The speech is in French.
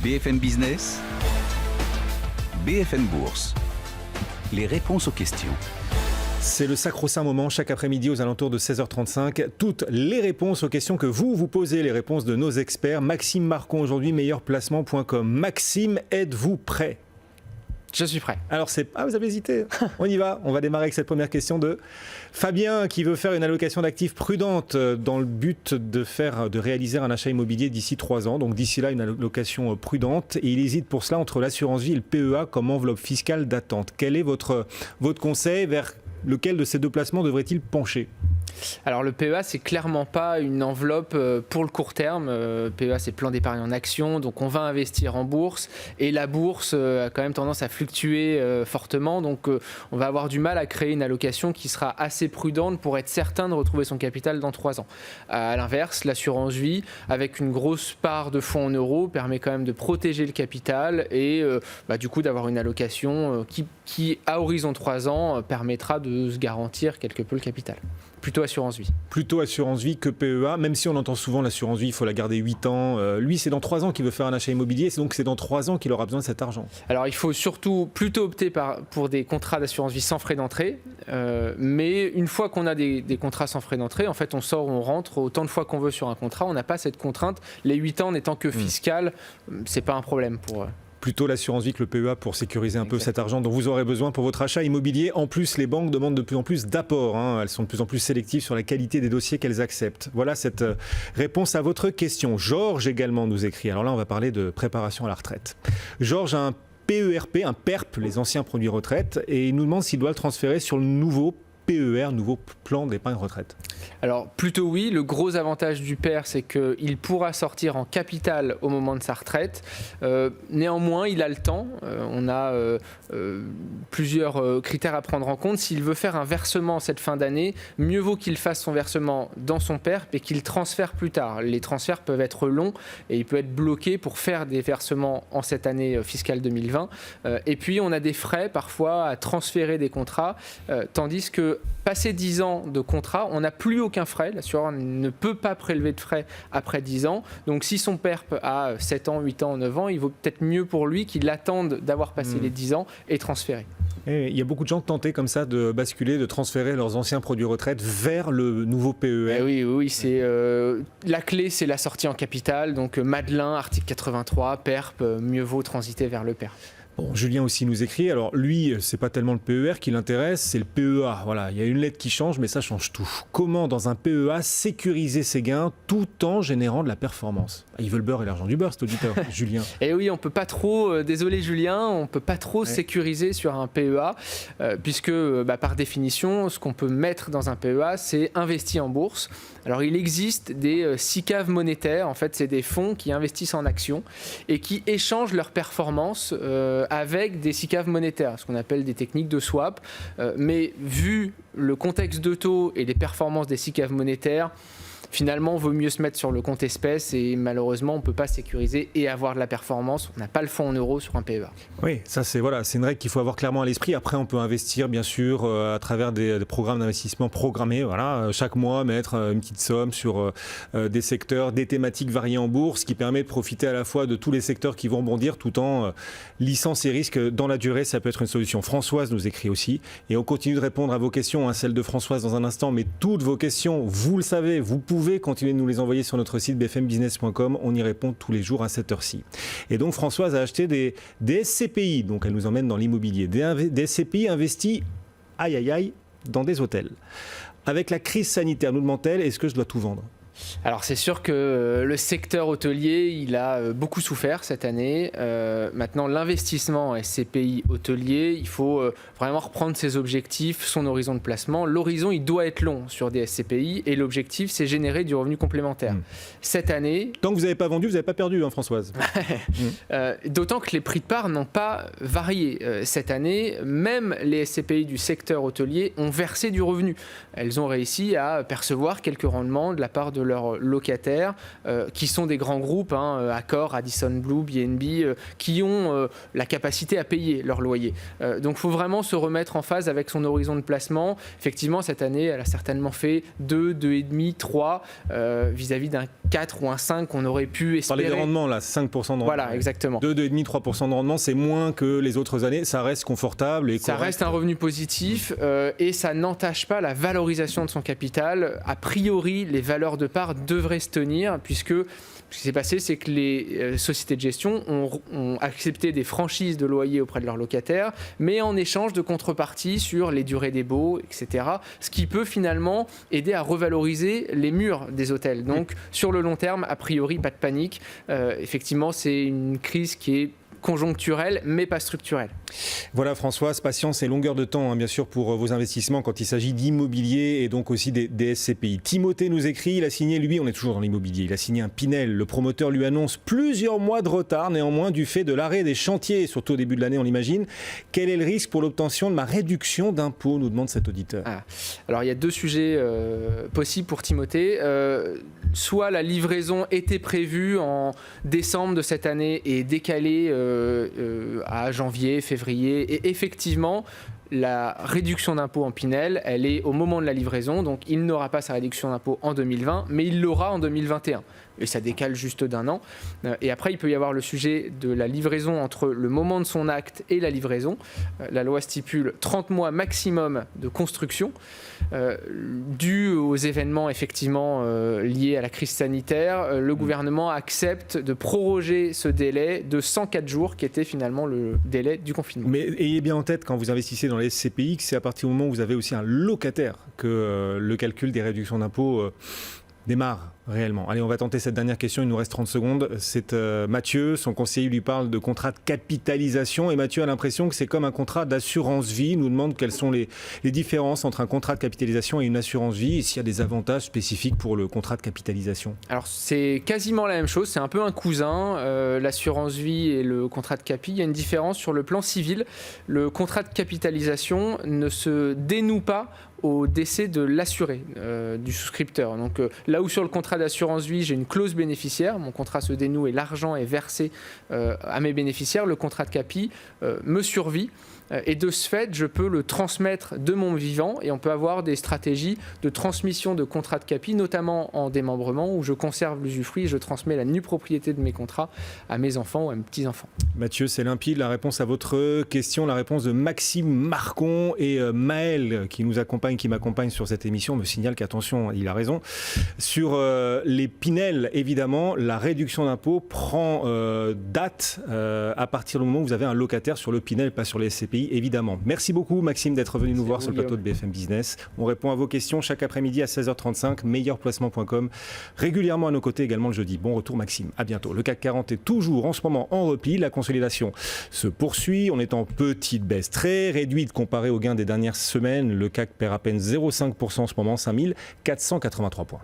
BFM Business, BFM Bourse, les réponses aux questions. C'est le sacro-saint moment chaque après-midi aux alentours de 16h35. Toutes les réponses aux questions que vous posez, les réponses de nos experts. Maxime Marcon aujourd'hui, meilleurplacement.com. Maxime, êtes-vous prêt ? Je suis prêt. Alors vous avez hésité. On y va. On va démarrer avec cette première question de Fabien qui veut faire une allocation d'actifs prudente dans le but de réaliser un achat immobilier d'ici 3 ans. Donc d'ici là, une allocation prudente. Et il hésite pour cela entre l'assurance vie et le PEA comme enveloppe fiscale d'attente. Quel est votre conseil? Vers lequel de ces deux placements devrait-il pencher? Alors le PEA, c'est clairement pas une enveloppe pour le court terme. PEA, c'est plan d'épargne en action, donc on va investir en bourse et la bourse a quand même tendance à fluctuer fortement, donc on va avoir du mal à créer une allocation qui sera assez prudente pour être certain de retrouver son capital dans 3 ans. À l'inverse, l'assurance vie, avec une grosse part de fonds en euros, permet quand même de protéger le capital et du coup d'avoir une allocation qui à horizon 3 ans, permettra de se garantir quelque peu le capital. Plutôt assurance vie. Plutôt assurance vie que PEA, même si on entend souvent l'assurance vie, il faut la garder 8 ans. Lui, c'est dans 3 ans qu'il veut faire un achat immobilier, donc c'est dans 3 ans qu'il aura besoin de cet argent. Alors, il faut surtout plutôt opter pour des contrats d'assurance vie sans frais d'entrée. Mais une fois qu'on a des contrats sans frais d'entrée, en fait, on sort, on rentre autant de fois qu'on veut sur un contrat. On n'a pas cette contrainte. Les 8 ans n'étant que fiscales, c'est pas un problème pour eux. Plutôt l'assurance vie que le PEA pour sécuriser un peu cet argent dont vous aurez besoin pour votre achat immobilier. En plus, les banques demandent de plus en plus d'apports. Elles sont de plus en plus sélectives sur la qualité des dossiers qu'elles acceptent. Voilà cette réponse à votre question. Georges également nous écrit. Alors là, on va parler de préparation à la retraite. Georges a un PERP, un PERP, les anciens produits retraite, et il nous demande s'il doit le transférer sur le nouveau PER, nouveau plan d'épargne retraite. Alors plutôt oui, le gros avantage du PER, c'est qu'il pourra sortir en capital au moment de sa retraite. Néanmoins, il a le temps. On a plusieurs critères à prendre en compte. S'il veut faire un versement cette fin d'année, mieux vaut qu'il fasse son versement dans son PERP et qu'il transfère plus tard. Les transferts peuvent être longs et il peut être bloqué pour faire des versements en cette année fiscale 2020. Et puis, on a des frais parfois à transférer des contrats, tandis que passé 10 ans de contrat, on n'a plus aucun frais. L'assureur ne peut pas prélever de frais après 10 ans. Donc si son PERP a 7 ans, 8 ans, 9 ans, il vaut peut-être mieux pour lui qu'il attende d'avoir passé les 10 ans et transférer. Et il y a beaucoup de gens tentés comme ça de basculer, de transférer leurs anciens produits retraite vers le nouveau PER. Oui, c'est la clé, c'est la sortie en capital. Donc Madelin, article 83, PERP, mieux vaut transiter vers le PERP. Bon, Julien aussi nous écrit. Alors lui, c'est pas tellement le PER qui l'intéresse, c'est le PEA. Voilà, il y a une lettre qui change, mais ça change tout. Comment, dans un PEA, sécuriser ses gains tout en générant de la performance? Il veut le beurre et l'argent du beurre, cet auditeur, Julien. Et oui, on peut pas trop, désolé Julien, on peut pas trop sécuriser sur un PEA, puisque par définition, ce qu'on peut mettre dans un PEA, c'est investi en bourse. Alors il existe des SICAV monétaires, en fait c'est des fonds qui investissent en actions et qui échangent leurs performances avec des SICAV monétaires, ce qu'on appelle des techniques de swap. Mais vu le contexte de taux et les performances des SICAV monétaires, finalement, il vaut mieux se mettre sur le compte espèce et malheureusement, on ne peut pas sécuriser et avoir de la performance. On n'a pas le fonds en euros sur un PEA. Oui, ça c'est une règle qu'il faut avoir clairement à l'esprit. Après, on peut investir bien sûr à travers des programmes d'investissement programmés. Voilà, chaque mois, mettre une petite somme sur des secteurs, des thématiques variées en bourse, qui permet de profiter à la fois de tous les secteurs qui vont rebondir tout en lissant ces risques dans la durée. Ça peut être une solution. Françoise nous écrit aussi. Et on continue de répondre à vos questions, celle de Françoise dans un instant. Mais toutes vos questions, vous le savez, vous pouvez continuer de nous les envoyer sur notre site bfmbusiness.com. On y répond tous les jours à cette heure-ci. Et donc Françoise a acheté des SCPI, donc elle nous emmène dans l'immobilier, des SCPI investis, dans des hôtels. Avec la crise sanitaire, nous demande-t-elle, est-ce que je dois tout vendre ? Alors c'est sûr que le secteur hôtelier, il a beaucoup souffert cette année. Maintenant, l'investissement en SCPI hôtelier, il faut vraiment reprendre ses objectifs, son horizon de placement. L'horizon, il doit être long sur des SCPI et l'objectif, c'est générer du revenu complémentaire. Cette année... Tant que vous n'avez pas vendu, vous n'avez pas perdu, Françoise. D'autant que les prix de part n'ont pas varié. Cette année, même les SCPI du secteur hôtelier ont versé du revenu. Elles ont réussi à percevoir quelques rendements de la part de leurs locataires, qui sont des grands groupes, Accor, Radisson Blu, B&B, qui ont la capacité à payer leur loyer. Donc il faut vraiment se remettre en phase avec son horizon de placement. Effectivement, cette année, elle a certainement fait 2, 2,5, 3, vis-à-vis d'un 4 ou un 5 qu'on aurait pu espérer. Parlez de rendement, là, 5% de rendement. Voilà, exactement. 2, 2,5, 3% de rendement, c'est moins que les autres années. Ça reste confortable et ça correct. Reste un revenu positif et ça n'entache pas la valorisation de son capital. A priori, les valeurs de part devraient se tenir puisque ce qui s'est passé, c'est que les sociétés de gestion ont accepté des franchises de loyer auprès de leurs locataires, mais en échange de contreparties sur les durées des baux, etc. Ce qui peut finalement aider à revaloriser les murs des hôtels. Donc, sur le long terme, a priori, pas de panique. Effectivement, c'est une crise qui est conjoncturelle, mais pas structurelle. Voilà Françoise, patience et longueur de temps, bien sûr, pour vos investissements quand il s'agit d'immobilier et donc aussi des SCPI. Timothée nous écrit, il a signé, lui, on est toujours dans l'immobilier, il a signé un Pinel. Le promoteur lui annonce plusieurs mois de retard, néanmoins, du fait de l'arrêt des chantiers, surtout au début de l'année, on l'imagine. Quel est le risque pour l'obtention de ma réduction d'impôt, nous demande cet auditeur. Alors, il y a deux sujets possibles pour Timothée. Soit la livraison était prévue en décembre de cette année et décalée à janvier, février, et effectivement la réduction d'impôt en Pinel, elle est au moment de la livraison, donc il n'aura pas sa réduction d'impôt en 2020, mais il l'aura en 2021. Et ça décale juste d'un an. Et après, il peut y avoir le sujet de la livraison entre le moment de son acte et la livraison. La loi stipule 30 mois maximum de construction, dû aux événements effectivement liés à la crise sanitaire. Le gouvernement accepte de proroger ce délai de 104 jours, qui était finalement le délai du confinement. Mais ayez bien en tête, quand vous investissez dans les SCPI, que c'est à partir du moment où vous avez aussi un locataire que le calcul des réductions d'impôt démarre réellement. Allez, on va tenter cette dernière question, il nous reste 30 secondes. C'est Mathieu, son conseiller lui parle de contrat de capitalisation et Mathieu a l'impression que c'est comme un contrat d'assurance vie. Il nous demande quelles sont les différences entre un contrat de capitalisation et une assurance vie et s'il y a des avantages spécifiques pour le contrat de capitalisation. Alors c'est quasiment la même chose, c'est un peu un cousin, l'assurance vie et le contrat de capi. Il y a une différence sur le plan civil. Le contrat de capitalisation ne se dénoue pas au décès de l'assuré, du souscripteur. Donc là où sur le contrat d'assurance vie, j'ai une clause bénéficiaire, mon contrat se dénoue et l'argent est versé à mes bénéficiaires, le contrat de capi me survit. Et de ce fait, je peux le transmettre de mon vivant et on peut avoir des stratégies de transmission de contrats de capi, notamment en démembrement, où je conserve l'usufruit et je transmets la nue propriété de mes contrats à mes enfants ou à mes petits-enfants. Mathieu, c'est limpide la réponse à votre question, la réponse de Maxime Marcon et Maël qui m'accompagne sur cette émission, me signale qu'attention, il a raison. Sur les Pinel, évidemment, la réduction d'impôt prend date à partir du moment où vous avez un locataire sur le Pinel, pas sur les SCPI. Évidemment. Merci beaucoup Maxime d'être venu nous voir sur le plateau de BFM Business. On répond à vos questions chaque après-midi à 16h35, meilleurplacement.com, régulièrement à nos côtés également le jeudi. Bon retour Maxime, à bientôt. Le CAC 40 est toujours en ce moment en repli, la consolidation se poursuit, on est en petite baisse très réduite comparée aux gains des dernières semaines. Le CAC perd à peine 0,5% en ce moment, 5483 points.